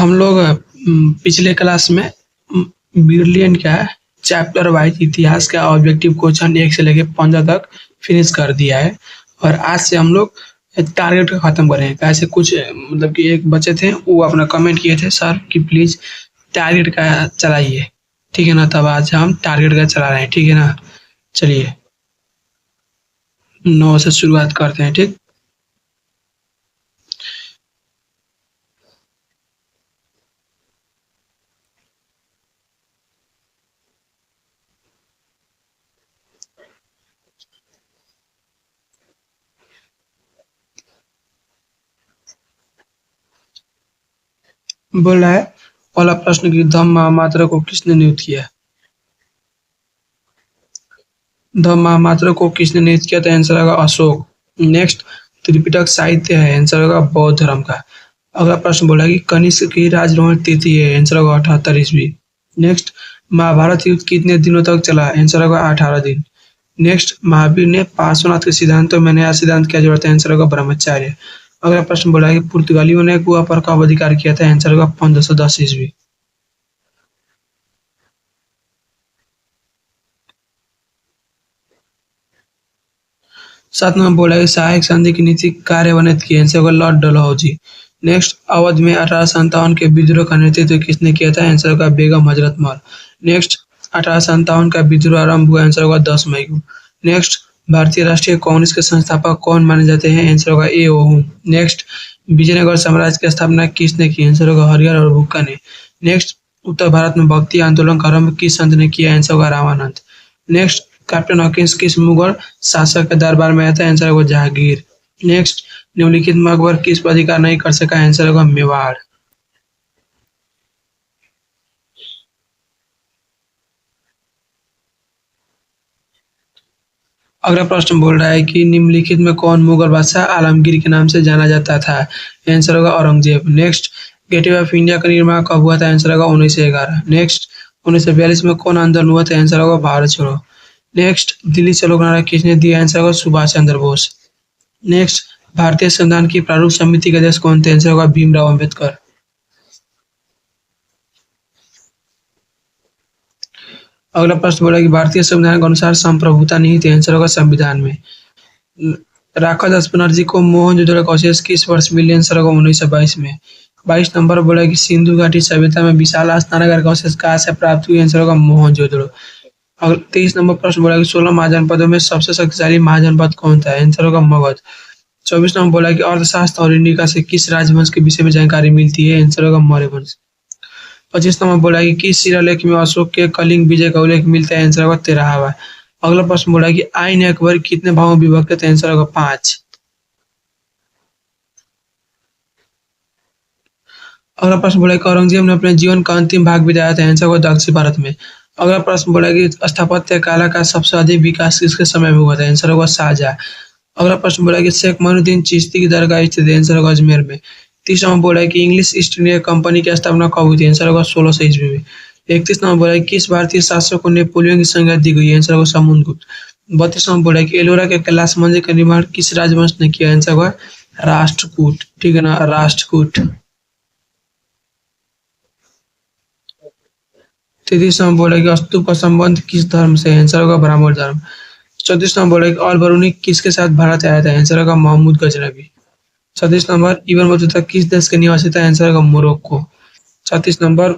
हम लोग पिछले क्लास में ब्रिलियंट का चैप्टर वाइज इतिहास का ऑब्जेक्टिव क्वेश्चन 1 से लेके 15 तक फिनिश कर दिया है। और आज से हम लोग टारगेट का खत्म करेंगे। कैसे कुछ मतलब कि एक बच्चे थे वो अपना कमेंट किए थे सर कि प्लीज टारगेट का चलाइए, ठीक है ना। तब आज हम टारगेट का चला रहे हैं, ठीक है ना। चलिए 9 से शुरुआत करते हैं, ठीक। बोल रहा है पहला प्रश्न की धम्म महामात्रा को किसने नियुक्त किया। धम्म महामात्रा को किसने नियुक्त किया, तो आंसर होगा अशोक। नेक्स्ट, त्रिपिटक साहित्य है, आंसर होगा बौद्ध धर्म का। अगला प्रश्न बोला कि कनिष्क की राजरोहण तिथि है, आंसर होगा 78 ईस्वी। नेक्स्ट, महाभारत युद्ध कितने दिनों तक चला, आंसर होगा 18 दिन। नेक्स्ट, महावीर ने पार्श्वनाथ के सिद्धांतों में नया सिद्धांत क्या जोड़ा था, आंसर होगा ब्रह्मचार्य। अगला प्रश्न बोला कि पुर्तगालियों ने गोवा पर कब अधिकार किया था, आंसर होगा 1510 ईस्वी। 7 नंबर बोला कि सहायक संधि की नीति कार्यान्वित की, आंसर होगा लॉर्ड डलहौजी। नेक्स्ट, अवध में 1857 के विद्रोह का नेतृत्व किसने किया था, आंसर होगा बेगम हजरत महल। नेक्स्ट, 1857 का विद्रोह आरंभ हुआ, आंसर होगा 10 मई को। नेक्स्ट, भारतीय राष्ट्रीय कांग्रेस के संस्थापक कौन माने जाते हैं, आंसर होगा ए ओहू। नेक्स्ट, विजयनगर साम्राज्य की स्थापना किसने की, आंसर होगा हरिहर और भुक्का ने। नेक्स्ट, उत्तर भारत में भक्ति आंदोलन का आरंभ किस संत ने किया, आंसर होगा रामानंद। नेक्स्ट, कैप्टन हॉकिंस किस मुगल शासक के दरबार में आया था, आंसर होगा जहांगीर। नेक्स्ट, निम्नलिखित में अकबर किस पर अधिकार नहीं कर सका, आंसर होगा मेवाड़। अगला प्रश्न बोल रहा है कि निम्नलिखित में कौन मुगल बादशाह आलमगीर के नाम से जाना जाता था, आंसर होगा Aurangzeb. Next, gateway of India का निर्माण कब हुआ था, आंसर होगा 1911। नेक्स्ट, 1942 में कौन आंदोलन हुआ था, आंसर होगा भारत छोड़ो। नेक्स्ट, दिल्ली चलो नारा किसने दिया, आंसर होगा सुभाष चंद्र बोस। नेक्स्ट, भारतीय संविधान की प्रारूप समिति के अध्यक्ष कौन थे, आंसर होगा भीमराव अम्बेडकर। अगला प्रश्न बोला कि भारतीय संविधान के अनुसार संप्रभुता निहित है, आंसर होगा संविधान में। राखा दास बनर्जी को मोहनजोदड़ो का अवशेष किस वर्ष मिले, आंसर होगा 1922 में। 22 नंबर बोला कि सिंधु घाटी सभ्यता में विशाल स्नानागार का अवशेष कहाँ से प्राप्त हुई, आंसर होगा मोहनजोदड़ो। अगला 23 नंबर प्रश्न बोला कि 16 महाजनपदों में सबसे शक्तिशाली महाजनपद कौन था, आंसर होगा मगध। 24 नंबर बोला कि अर्थशास्त्र और इंडिका से किस राजवंश के विषय में जानकारी मिलती है, आंसर होगा मौर्य वंश। 25 नंबर बोला कि किस शिलालेख में अशोक के कलिंग विजय का उल्लेख मिलता है, आंसर होगा 13वां। अगला प्रश्न बोला कि आईन अकबर कितने भागों में विभक्त है, आंसर होगा 5। अगला प्रश्न बोला कि औरंगजेब ने अपने जीवन का अंतिम भाग बिताया था, आंसर होगा दक्षिण भारत में। अगला प्रश्न बोला कि स्थापत्य कला का सबसे अधिक विकास किसके समय में हुआ था, आंसर होगा शाहजहां। अगला प्रश्न बोला कि शेख मोइनुद्दीन चिश्ती की दरगाह स्थित है, आंसर होगा अजमेर में। 30 नंबर बोला है कि इंग्लिश ईस्ट इंडिया कंपनी की स्थापना कब हुई थी, आंसर होगा 1600 ईस्वी में। 31 नंबर बोला है कि किस भारतीय शासक को नेपोलियन की संज्ञा दी गई है, आंसर होगा समुद्रगुप्त। 32 नंबर बोला है कि एलोरा के कैलाश मंदिर का निर्माण किस राजवंश ने किया, आंसर होगा राष्ट्रकूट, ठीक है ना, राष्ट्रकूट। 33 नंबर बोला है कि स्तूप का संबंध किस धर्म से है, आंसर होगा ब्राह्मण धर्म। 34 नंबर बोला है कि अल बरूनी किसके साथ भारत आया था, आंसर होगा Mahmud Ghaznavi. 37 number, Ibn Battuta किस देश के निवासी था, आंसर होगा मोरक्को। 37 नंबर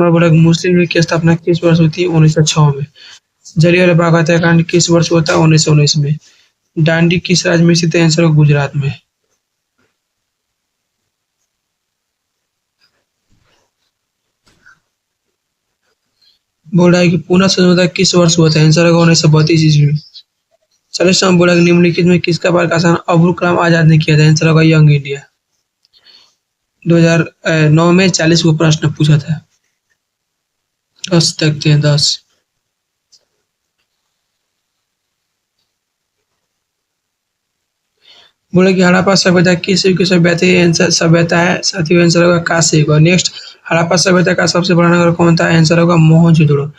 बोला कि मुस्लिम लीग की स्थापना किस वर्ष हुई थी, 1906 में। जलियांवाला बाग हत्याकांड किस वर्ष हुआ था, 1919 में। डांडी किस राज्य में स्थित है, आंसर होगा गुजरात में। बोल रहा है कि पूना समझौता किस वर्ष हुआ था, आंसर होगा 1932 ईस्वी में। 40 नंबर बोला कि निम्नलिखित में किसका प्रकाशन अबुल कलाम आजाद ने किया था, आंसर होगा यंग इंडिया। 2009 में 40 को प्रश्न पूछा था। 10 देखते हैं, 10। बोले कि हड़प्पा सभ्यता किस युग की सभ्यता है, आंसर सभ्यता है साथियों, आंसर होगा कांस्य युग। नेक्स्ट, हड़प्पा सभ्यता का सबसे बड़ा नगर कौन था, आंसर होगा मोहनजोदड़ो।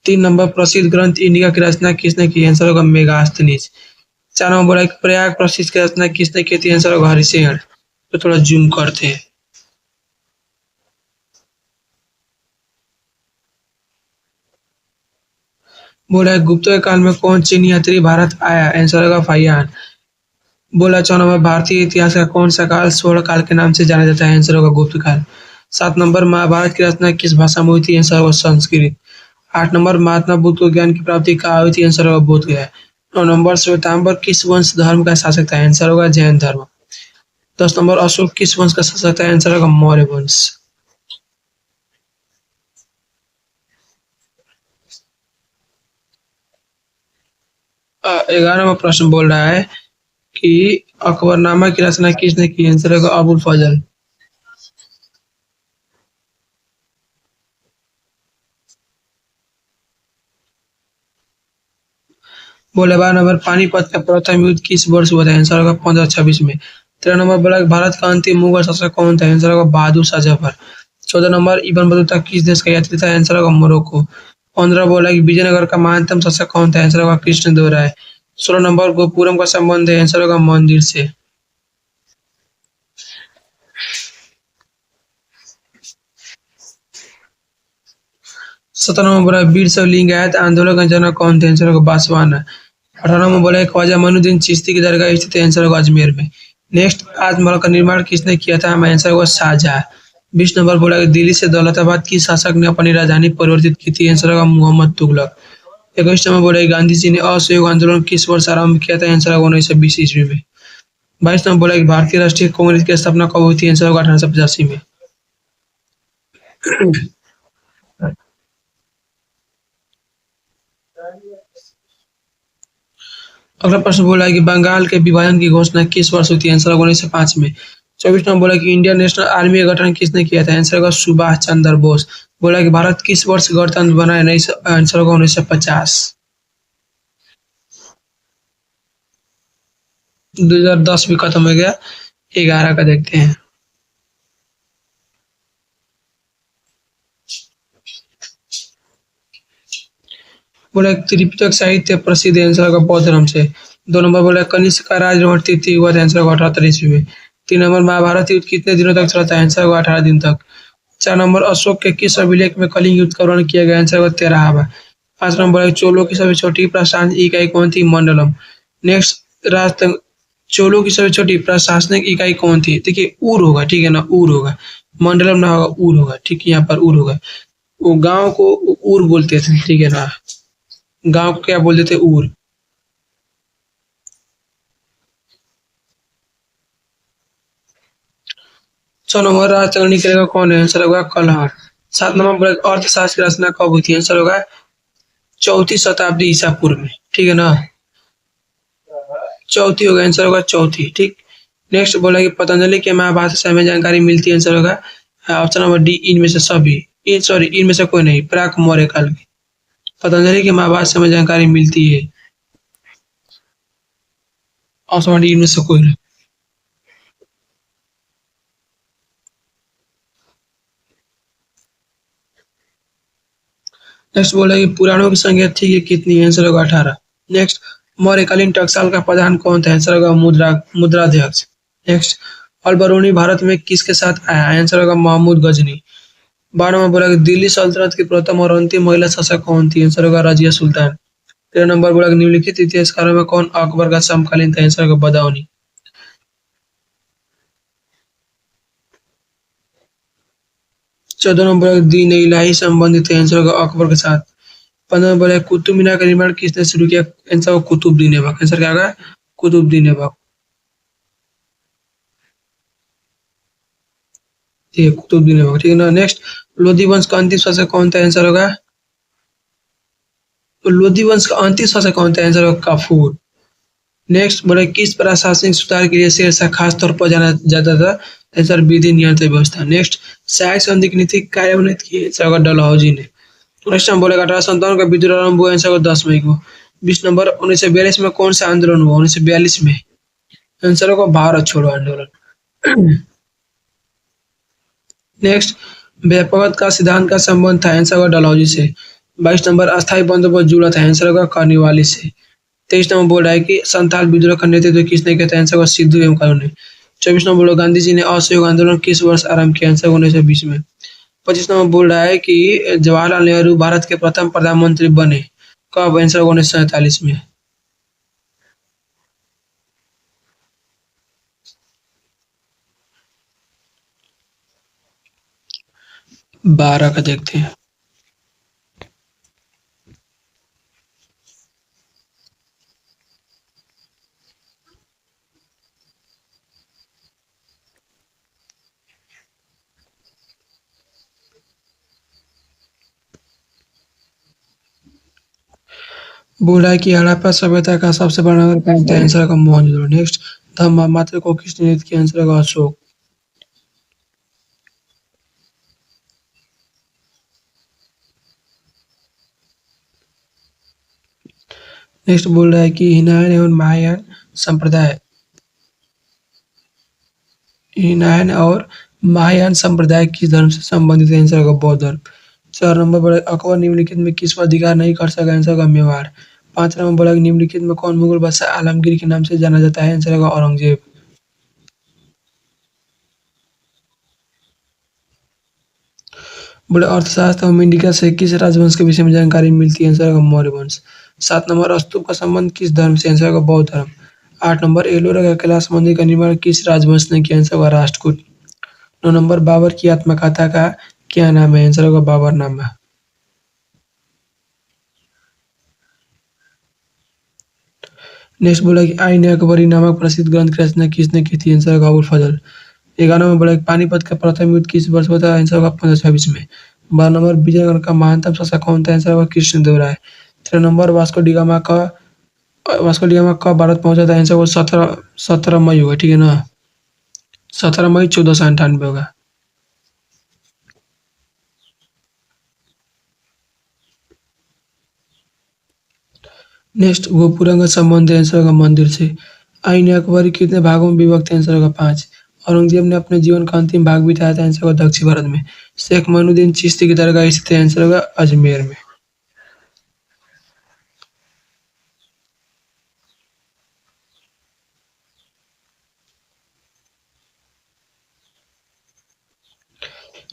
3 नंबर, प्रसिद्ध ग्रंथ इंडिका की रचना किसने की, आंसर होगा मेगास्थनीज। 4 नंबर बोला कि प्रयाग प्रसिद्ध की रचना किसने की थी, आंसर होगा हरिशेन। तो थोड़ा जूम करते हैं। बोला है गुप्त के काल में कौन चीनी यात्री भारत आया? आंसर होगा फाहियान। बोला 4 नंबर भारतीय इतिहास का कौन सा काल स्वर्ण काल के नाम से जाना जाता है? आंसर होगा गुप्त काल। 7 नंबर महाभारत की रचना किस भाषा में हुई थी? आंसर होगा संस्कृत। 8 नंबर महात्मा बुद्ध को ज्ञान की प्राप्ति कहाँ हुई थी? आंसर होगा बोध गया। 9 नंबर श्वेतांबर किस वंश धर्म का शासक था? आंसर होगा जैन धर्म। 10 नंबर अशोक किस वंश का शासक था? आंसर होगा मौर्य वंश। 11वां प्रश्न बोल रहा है कि अकबरनामा की रचना किसने की? आंसर होगा अबुल फजल। बोले 12 नंबर पानीपत का प्रथम युद्ध किस वर्ष हुआ था? आंसर होगा 1526 में। 13 नंबर बोला भारत का अंतिम मुगल शासक कौन था? आंसर होगा Bahadur Shah Zafar. 14 number Ibn Battuta किस देश का यात्री था? आंसर होगा मोरक्को। 15 बोला कि विजयनगर का महानतम शासक कौन था? आंसर होगा कृष्णदेवराय। 16 नंबर गोपुरम का संबंध है? आंसर होगा मंदिर से। 17 नंबर बोला वीर शैव लिंगायत आंदोलन का जनक कौन थे? आंसर होगा बासवान। 18 नंबर बोला है ख्वाजा मोइनुद्दीन चिश्ती की दरगाह स्थित है? आंसर होगा अजमेर में। नेक्स्ट ताजमहल का निर्माण किसने किया था? आंसर होगा शाहजहां। 20 नंबर बोला कि दिल्ली से दौलताबाद की शासक ने अपनी राजधानी परिवर्तित की थी? आंसर होगा मोहम्मद तुगलक। 21 नंबर बोला कि गांधी जी ने असहयोग आंदोलन किस वर्ष आरंभ किया था? आंसर होगा 1920 ईस्वी में। 22 नंबर बोला कि भारतीय राष्ट्रीय कांग्रेस की स्थापना कब हुई थी? आंसर होगा 1885 में। अगला प्रश्न बोला है कि बंगाल के विभाजन की घोषणा किस वर्ष हुई थी? आंसर होगा 1905 में। 24 नंबर बोला कि इंडियन नेशनल आर्मी का गठन किसने किया था? आंसर होगा सुभाष चंद्र बोस। बोला कि भारत किस वर्ष गणतंत्र बना है? नहीं, आंसर होगा 1950। 2010 भी खत्म हो गया। 11 का देखते हैं। बोला त्रिपिटक साहित्य प्रसिद्ध है? आंसर होगा बौद्ध धर्म से। 2 नंबर बोला कनिष्क का राजवंश तिथि हुआ था? आंसर होगा 78 ईस्वी में। 3 नंबर महाभारत युद्ध कितने दिनों तक चला था? आंसर होगा 18 दिन तक। 4 नंबर अशोक के किस अभिलेख में कलिंग युद्ध का वर्णन किया गया? आंसर होगा 13वां। 5 नंबर चोलों की सबसे छोटी प्रशासनिक इकाई कौन थी? मंडलम। नेक्स्ट चोलों की सबसे छोटी प्रशासनिक इकाई कौन थी? देखिए ऊर होगा, ठीक है ना, ऊर होगा। मंडलम ना होगा, ऊर होगा, ठीक है, यहाँ पर ऊर होगा। वो गांव को ऊर बोलते थे, ठीक है ना। गांव को क्या बोलते थे? ऊर। 6 नंबर राजतरणी करेगा कौन है? आंसर होगा कलहर। 7 नंबर अर्थशास्त्र की रचना कब हुई थी? आंसर होगा 4वीं शताब्दी ईसा पूर्व में, ठीक है ना। चौथी होगा, आंसर होगा चौथी, ठीक। नेक्स्ट बोला कि पतंजलि के महाभारत से हमें जानकारी मिलती है? आंसर होगा ऑप्शन नंबर डी, इनमें से सभी। इन सॉरी, इनमें से कोई नहीं, प्राक मौर्य काल की। पतंजलि के महाभारत से हमें जानकारी मिलती है? ऑप्शन नंबर डी, इनमें से कोई नहीं। नेक्स्ट बोला कि पुराणों की संख्या थी कि कितनी है? आंसर होगा 18। नेक्स्ट मौर्यकालीन टकसाल का प्रधान कौन था? आंसर होगा मुद्राध्यक्ष। नेक्स्ट अलबरूनी भारत में किसके साथ आया? आंसर होगा महमूद गजनी। 12 नंबर बोला कि दिल्ली सल्तनत की प्रथम और अंतिम महिला शासक कौन थी? आंसर होगा रजिया सुल्तान। 13 नंबर बोला कि निम्नलिखित इतिहासकारों में कौन अकबर का समकालीन था? आंसर होगा बदाऊनी। 14 नंबर दीन इलाही संबंधित है? आंसर होगा अकबर के साथ। 15 नंबर है कुतुब मीनार का निर्माण किसने शुरू किया? आंसर होगा कुतुबुद्दीन ऐबक। आंसर क्या होगा? कुतुबुद्दीन ऐबक। ठीक है, कुतुबुद्दीन ऐबक, ठीक है ना। नेक्स्ट लोधी वंश का अंतिम शासक कौन था? आंसर होगा तो लोधी वंश का अंतिम शासक कौन था? आंसर होगा काफूर। नेक्स्ट बोले किस प्रशासनिक सुधार के लिए शेरशाह खास तौर पर जाना जाता था? आंसर विधि नियंत्रण व्यवस्था। नेक्स्ट सहायक संधि की नीति कार्यान्वित की? आंसर होगा डलहौजी ने। नेक्स्ट हम बोलेगा 1857 का विद्रोह आरंभ हुआ? आंसर होगा 10 मई को। 20 नंबर 1942 में कौन सा आंदोलन हुआ? 1942 में आंसर होगा भारत छोड़ो आंदोलन। नेक्स्ट व्यापकता का सिद्धांत का संबंध था? आंसर होगा डलहौजी से। 22 नंबर अस्थायी बंदोबस्त जुड़ा था? आंसर होगा कर्निवाली से। 23 नंबर बोल रहा है कि संथाल विद्रोह का नेतृत्व किसने किया था? आंसर होगा सिद्धू एवं कानू ने। 24 नंबर बोलो गांधी जी ने असहयोग आंदोलन किस वर्ष आरंभ किया? आंसर 1920 में। 25 नंबर बोल रहा है कि जवाहरलाल नेहरू भारत के प्रथम प्रधानमंत्री बने? कब? आंसर होगा 1947 में। 12 का देखते हैं। बोला है कि हड़प्पा सभ्यता का सबसे बड़ा नगर कौन था? आंसर होगा मोहनजोदड़ो। नेक्स्ट, मात्र को किसने निर्मित किया? आंसर होगा अशोक। नेक्स्ट बोल रहा है कि हीनायन एवं महायान संप्रदाय, हीनायन और महायान संप्रदाय किस धर्म से संबंधित है? आंसर होगा बौद्ध धर्म। 4 नंबर बोला अकबर निम्नलिखित में किस पर अधिकार नहीं कर सका? आंसर होगा मेवाड़। 5 नंबर बोला कि निम्नलिखित में कौन मुगल बादशाह आलमगीर के नाम से जाना जाता है? आंसर होगा औरंगजेब। बोले अर्थशास्त्र और इंडिका से किस राजवंश के विषय में जानकारी मिलती है? आंसर होगा मौर्य वंश। 7 नंबर स्तूप का संबंध किस धर्म से? आंसर होगा बौद्ध धर्म। 8 नंबर एलोरा का कैलाश मंदिर का निर्माण किस राजवंश ने किया? आंसर होगा राष्ट्रकूट। 9 नंबर बाबर की आत्मकथा का क्या नाम है? आंसर होगा बाबरनामा। नेक्स्ट बोला कि आईन अकबरी नामक प्रसिद्ध ग्रंथ की रचना किसने की थी? आंसर होगा अबुल फजल। 11 नंबर बोला कि पानीपत का प्रथम युद्ध किस वर्ष हुआ था? आंसर होगा 1526 में। 12 नंबर विजयनगर का महानतम शासक कौन था? आंसर होगा Krishnadevaraya. 13 number Vasco D gamma कब भारत पहुंचा था? आंसर वो 17 मई होगा, ठीक है ना? 17 मई 1498 होगा। नेक्स्ट, गोपुरम का संबंध है? आंसर होगा मंदिर से। आईन अकबरी कितने भागों में विभक्त है? आंसर होगा 5। औरंगजेब ने अपने जीवन का अंतिम भाग बिताया था? आंसर होगा दक्षिण भारत में। शेख मोइनुद्दीन चिश्ती की दरगाह स्थित है? आंसर होगा अजमेर में।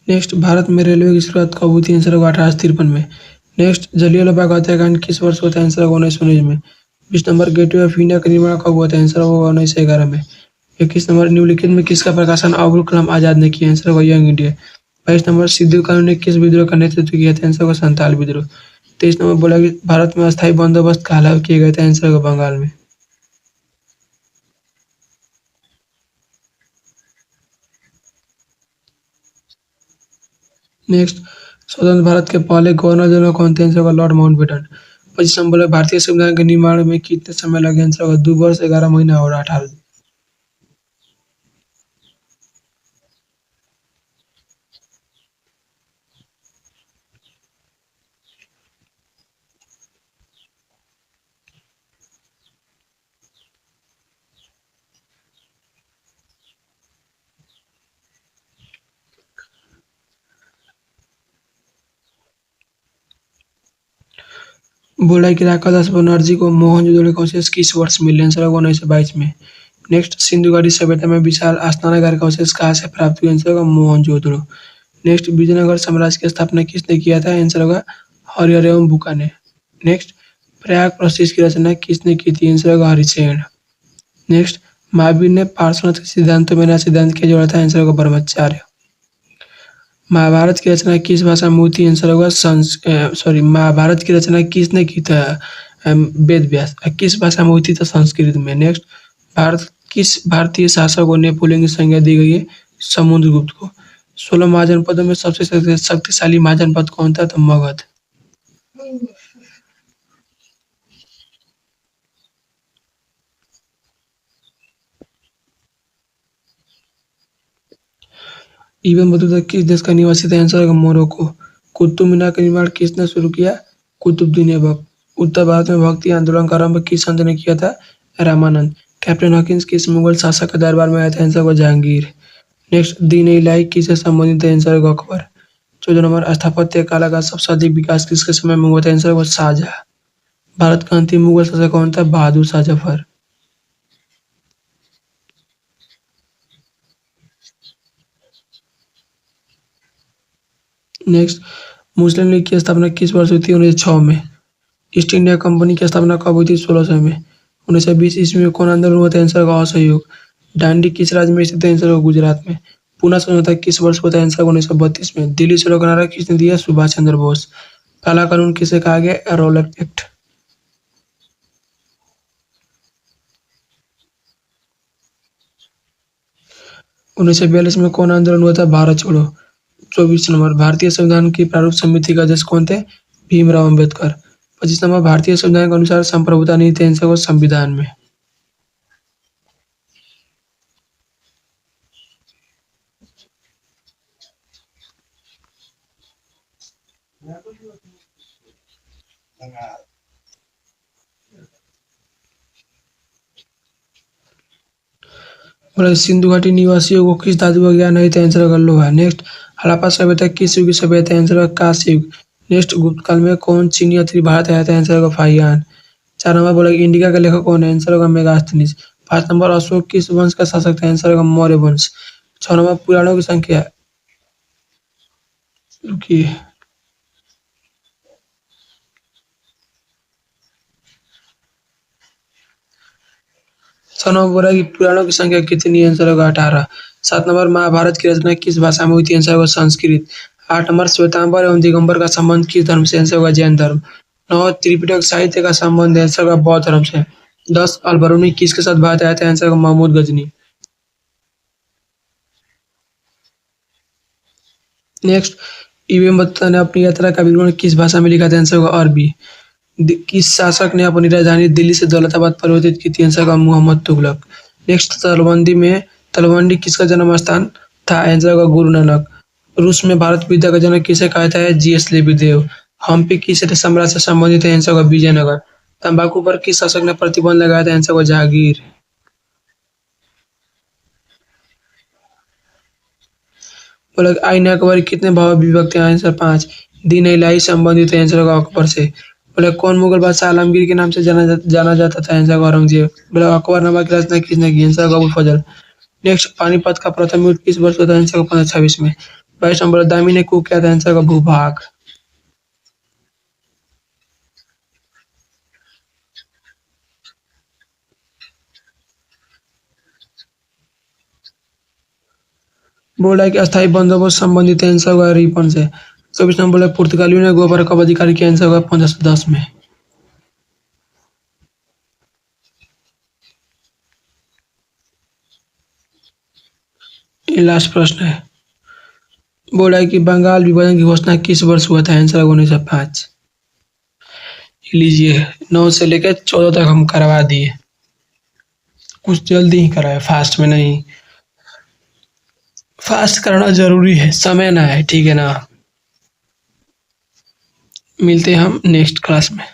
नेक्स्ट, भारत में रेलवे की शुरुआत कब हुई थी? आंसर होगा 1853 में। नेक्स्ट, जलियांवाला बाग हत्याकांड किस वर्ष हुआ था? आंसर होगा 1919 में। 20 नंबर गेटवे ऑफ इंडिया का निर्माण कब हुआ था? आंसर होगा 1911 में। 21 नंबर निम्नलिखित में किसका प्रकाशन अबुल कलाम आजाद ने किया? आंसर होगा यंग इंडिया। 22 नंबर सिद्धू कानू ने किस विद्रोह का नेतृत्व किया था? आंसर होगा संताल विद्रोह। 23 नंबर बोला कि भारत में अस्थायी बंदोबस्त कहाँ लागू किए गए थे? आंसर होगा बंगाल में। नेक्स्ट, स्वतंत्र भारत के पहले गवर्नर जनरल कौन थे? आंसर होगा लॉर्ड माउंटबेटन। 25 नंबर भारतीय संविधान के निर्माण में कितने समय लगे? आंसर होगा 2 वर्ष 11 महीना और 18 दिन। बोला कि राखादास बनर्जी को मोहनजोदड़ो के अवशेष किस वर्ष मिले? आंसर होगा 1922 में। नेक्स्ट, सिंधु घाटी सभ्यता में विशाल स्नानागार का अवशेष कहाँ से प्राप्त हुआ? आंसर होगा मोहनजोदड़ो। नेक्स्ट, विजयनगर साम्राज्य की स्थापना किसने किया था? आंसर होगा हरिहर एवं बुका ने। नेक्स्ट, प्रयाग प्रदेश की रचना किसने की थी? आंसर होगा हरिसेन। नेक्स्ट, महावीर ने पार्श्वनाथ के सिद्धांतों में नया सिद्धांत क्या जोड़ा था? आंसर होगा ब्रह्मचार्य। महाभारत की रचना किस भाषा में हुई थी? आंसर होगा महाभारत की रचना किसने की था? वेद व्यास। किस भाषा में हुई थी? तो संस्कृत में। नेक्स्ट, भारत किस भारतीय शासक को नेपोलियन की संज्ञा दी गई है? समुद्रगुप्त को। 16 महाजनपदों में सबसे शक्तिशाली महाजनपद कौन था? तो मगध। इब्न बतूता किस देश का निवासी था? आंसर होगा मोरक्को। कुतुब मीनार का निर्माण किसने शुरू किया? कुतुबुद्दीन ऐबक। उत्तर भारत में भक्ति आंदोलन का आरंभ किस संत ने किया था? रामानंद। कैप्टन हॉकिंस किस मुगल शासक के दरबार में आया था? आंसर होगा जहांगीर। नेक्स्ट, दीन ए इलाही किससे संबंधित है? आंसर होगा अकबर। 14 नंबर स्थापत्य कला का सबसे अधिक विकास किसके समय में हुआ था? आंसर होगा शाहजहां। भारत का अंतिम मुगल शासक कौन था? बहादुर शाह जफर। नेक्स्ट, मुस्लिम लीग की स्थापना किस वर्ष हुई थी? 1906 में। ईस्ट इंडिया कंपनी की स्थापना कब हुई थी? 1600 में। 1920 ईस्वी में कौन आंदोलन हुआ था? आंसर का असहयोग। दांडी किस राज्य में स्थित है? आंसर का गुजरात में। पूना समझौता किस वर्ष हुआ था? आंसर का 1932 में। दिल्ली चलो का नारा किसने दिया? सुभाष चंद्र बोस। काला कानून किसे कहा गया? Roller act. 1942 में कौन आंदोलन हुआ था? भारत छोड़ो। 24 नंबर भारतीय संविधान की प्रारूप समिति के अध्यक्ष कौन थे? भीमराव अंबेडकर। 25 नंबर भारतीय संविधान के अनुसार संप्रभुता नीति है आंसर संविधान में। बोला सिंधु घाटी निवासियों को किस धातु का ज्ञान नहीं था? आंसर का लोहा। नेक्स्ट हड़प्पा सभ्यता किस युग की सभ्यता है? आंसर का कांस्य युग। नेक्स्ट गुप्त काल में कौन चीनी यात्री भारत आया था? आंसर का फाहियान। 4 नंबर बोला इंडिका का लेखक कौन है? आंसर का मेगास्थनीज। 5 नंबर अशोक किस वंश का शासक था? आंसर का मौर्य वंश। 6 नंबर पुराणों की संख्या रुकिए 6 नंबर बोला कि पुराणों की संख्या कितनी है? आंसर होगा 18। 7 नंबर महाभारत की रचना किस भाषा में हुई थी? आंसर होगा संस्कृत। 8 नंबर श्वेतांबर एवं दिगंबर का संबंध किस धर्म से? आंसर होगा जैन धर्म। 9 त्रिपिटक साहित्य का संबंध है? आंसर होगा बौद्ध धर्म से। 10 अलबरूनी किसके साथ भारत आया था? आंसर होगा महमूद गजनी। नेक्स्ट इब्न बतूता ने अपनी यात्रा का विवरण किस भाषा में लिखा था? आंसर होगा अरबी। किस शासक ने अपनी राजधानी दिल्ली से दौलताबाद परिवर्तित की थी? आंसर होगा मोहम्मद तुगलक। नेक्स्ट तलवंडी किसका जन्म स्थान था? आंसर होगा गुरु नानक। रूस में भारत विद्या का जनक किसे कहा था? जीएस लेबीदेव। हम्पी किस साम्राज्य से संबंधित है? आंसर होगा विजयनगर। तंबाकू पर किस शासक ने प्रतिबंध लगाया था? आंसर होगा जहांगीर। बोला आईन अकबर कितने भाग में विभक्त है? आंसर 5। दीन इलाही संबंधित है? आंसर होगा अकबर से। बोले कौन मुगल बादशाह आलमगीर के नाम से जाना जाता था? आंसर होगा औरंगजेब। बोला अकबरनामा की रचना किसने की? आंसर होगा अबुल फजल। नेक्स्ट पानीपत का प्रथम युद्ध किस वर्ष हुआ था? आंसर होगा 1526 में। 22 नंबर दामी ने coup किया था? आंसर होगा भूभाग। बोला है कि अस्थायी बंदोबस्त संबंधित है? आंसर होगा रिपन से। 24 नंबर बोले पुर्तगालियों ने गोवा पर कब अधिकार किया? आंसर होगा 1510 में। ये लास्ट प्रश्न है। बोला है कि बंगाल विभाजन की घोषणा किस वर्ष हुआ था? आंसर होगा 1905। लीजिए 9 से लेकर 14 तक हम करवा दिए। कुछ जल्दी ही कराए, फास्ट में नहीं। फास्ट करना जरूरी है, समय ना है, ठीक है ना। मिलते हैं हम नेक्स्ट क्लास में।